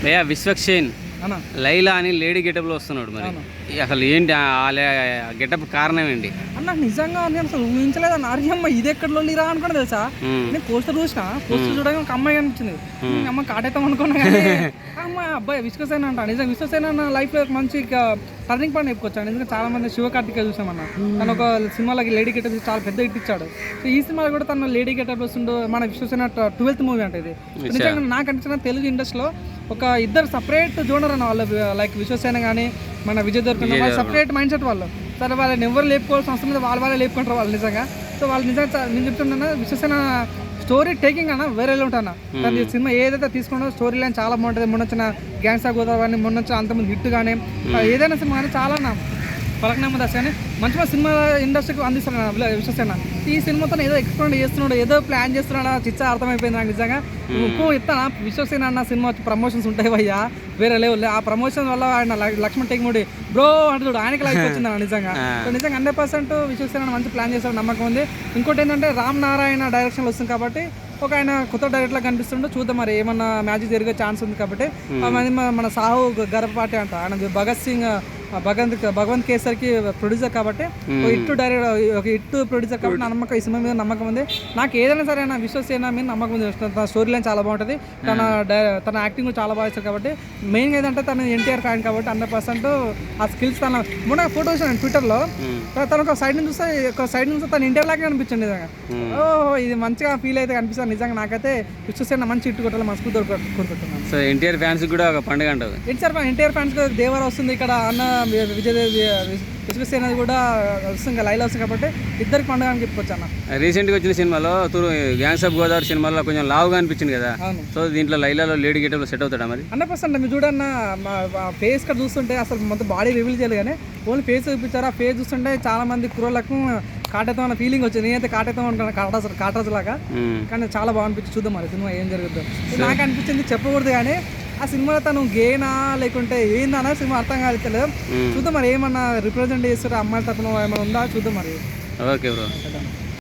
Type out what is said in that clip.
భయ్యా విశ్వక్సేన్ అన్న లైలా అని లేడీ గెటప్లో వస్తున్నాడు మరి అసలు ఏంటి గెటప్ కారణం ఏంటి అన్న నిజంగా నేను అసలు ఊహించలేదన్న అర్యమ్మ ఇది ఎక్కడ లొల్లిరా అనుకున్నా తెలుసా. నేను పోస్టర్ చూసిన పోస్టర్ చూడగా ఒక అమ్మాయి కనిపించింది. అమ్మ కాటేద్దాం అనుకున్నా కానీ అమ్మ అబ్బాయి విశ్వసేన అంట. నిజంగా విశ్వసేన అన్న లైఫ్ లో మంచి టర్నింగ్ పాయింట్ చెప్పుకోవచ్చు. ఎందుకంటే చాలా మంది శివకార్తిక చూసామన్న, తను ఒక సినిమాలకి లేడీ గెటప్ చాలా పెద్ద హిట్ ఇచ్చాడు. సో ఈ సినిమాలో కూడా తను లేడీ గెటప్ వస్తుండో మన విశ్వసేన 12th మూవీ అంటే ఇది. నిజంగా నాకు అనిపించిన తెలుగు ఇండస్ట్రీలో ఒక ఇద్దరు సపరేట్ జోనర్ అన్న వాళ్ళు, లైక్ విశ్వసేన కానీ మన Vijay Deverakonda separate mind set వాళ్ళు. సరే వాళ్ళని ఎవరు లేపుకోవాల్సిన అవసరం లేదు, వాళ్ళే లేపుకుంటారు వాళ్ళు నిజంగా. సో వాళ్ళు నిజంగా నేను చెప్తున్నా విశ్వసేన స్టోరీ టేకింగ్ అన్న వేరే ఉంటాను. దాని సినిమా ఏదైతే తీసుకున్నా స్టోరీ లైన్ చాలా బాగుంటుంది. మొన్న వచ్చిన గ్యాంగ్స్ ఆఫ్ గోదావరి కానీ, మొన్న వచ్చిన అంతమంది హిట్ కానీ, ఏదైనా సినిమా కానీ చాలా పలకనామ దశ కానీ మంచిగా సినిమా ఇండస్ట్రీకి అందిస్తున్నాడు విశ్వసేన. ఈ సినిమాతో ఏదో ఎక్స్పెరిమెంట్ చేస్తున్నాడు, ఏదో ప్లాన్ చేస్తున్నాడు, చిచ్చా అర్థమైపోయింది నాకు నిజంగా. ఎక్కువ ఇస్తాను విశ్వసేన అన్న సినిమా ప్రమోషన్స్ ఉంటాయి భయ్యా వేరే లెవెల్. ఆ ప్రమోషన్ వల్ల ఆయన లక్ష్మణ్ టెక్మూడి బ్రో అంటాడు, ఆయనకి లైఫ్ వచ్చింది నిజంగా. సో నిజంగా 100% విశ్వసేన మంచి ప్లాన్ చేశాడు, నమ్మకం ఉంది. ఇంకోటి ఏంటంటే రామ్ నారాయణ డైరెక్షన్లో వస్తుంది కాబట్టి ఒక ఆయన కొత్త డైరెక్టర్ కనిపిస్తుండో చూద్దాం మరి ఏమన్నా మ్యాజిక్ జరిగే ఛాన్స్ ఉంది కాబట్టి. మన సాహు గర్భపాటి అంట, ఆయన భగవంత్ కేసరికి ప్రొడ్యూసర్ కాబట్టి ఒక హిట్ ప్రొడ్యూసర్ కాబట్టి నా నమ్మకం ఈ సినిమా మీద నమ్మకం ఉంది. నాకు ఏదైనా సరే నా విశ్వసేన మీద నమ్మకం ఉంది. తన స్టోరీ లైన్ చాలా బాగుంటుంది, తన యాక్టింగ్ చాలా బాగా ఇస్తారు కాబట్టి. మెయిన్గా ఏంటంటే తను ఎన్టీఆర్ ఫ్యాన్ కాబట్టి 100% ఆ స్కిల్స్ తన మొన్న ఫోటో చూసాను ట్విట్టర్లో. తను ఒక సైడ్ నుంచి తను ఎన్టీఆర్ లాగా కనిపించండి నిజంగా. ఓహో ఇది మంచిగా ఫీల్ అయితే కనిపిస్తుంది నిజంగా. నాకైతే విశ్వసేన మంచి హిట్ కొట్టాలి మనసు కోరుకుంటున్నాను. సో ఎన్టీఆర్ ఫ్యాన్స్ కూడా ఒక పండుగ అంటారు. ఎన్టీఆర్ ఫ్యాన్స్ దేవర వస్తుంది ఇక్కడ, అన్న విశ్వసేన కూడా వస్తుంది, లైలా వస్తుంది కాబట్టి ఇద్దరికి పండుగ అని చెప్పుకోవచ్చు అన్న. రీసెంట్గా వచ్చిన సినిమాలో గ్యాంగ్స్ ఆఫ్ గోదావరి సినిమాలో కొంచెం లావుగా అనిపించింది కదా. సో దీంట్లో లైలాలో లేడీ గెటప్లో సెట్ అవుతాడా మరి? 100% మీరు చూడన్న ఫేస్ ఇక్కడ చూస్తుంటే అసలు మొత్తం బాడీ రివీల్ చేయలేదు కానీ ఓన్లీ ఫేస్ చూపించారు. ఆ ఫేస్ చూస్తుంటే చాలా మంది కుర్రోళ్ళకు కాటేతం అన్న ఫీలింగ్ వచ్చింది. నేనైతే కాటేతం అనుకున్నాను, కాటరాజు లాగా. కానీ చాలా బాగా అనిపించి చూద్దాం మరి సినిమా ఏం జరుగుతుందో. నాకు అనిపించింది చెప్పకూడదు కానీ ఆ సినిమాలో తను గేనా లేకుంటే ఏందన్నా సినిమా అర్థం కాలేదు. చూద్దాం మరి ఏమన్నా రిప్రజెంట్ చేస్తారు అమ్మాయిల తరపున ఏమైనా ఉందా చూద్దాం మరి. Okay bro.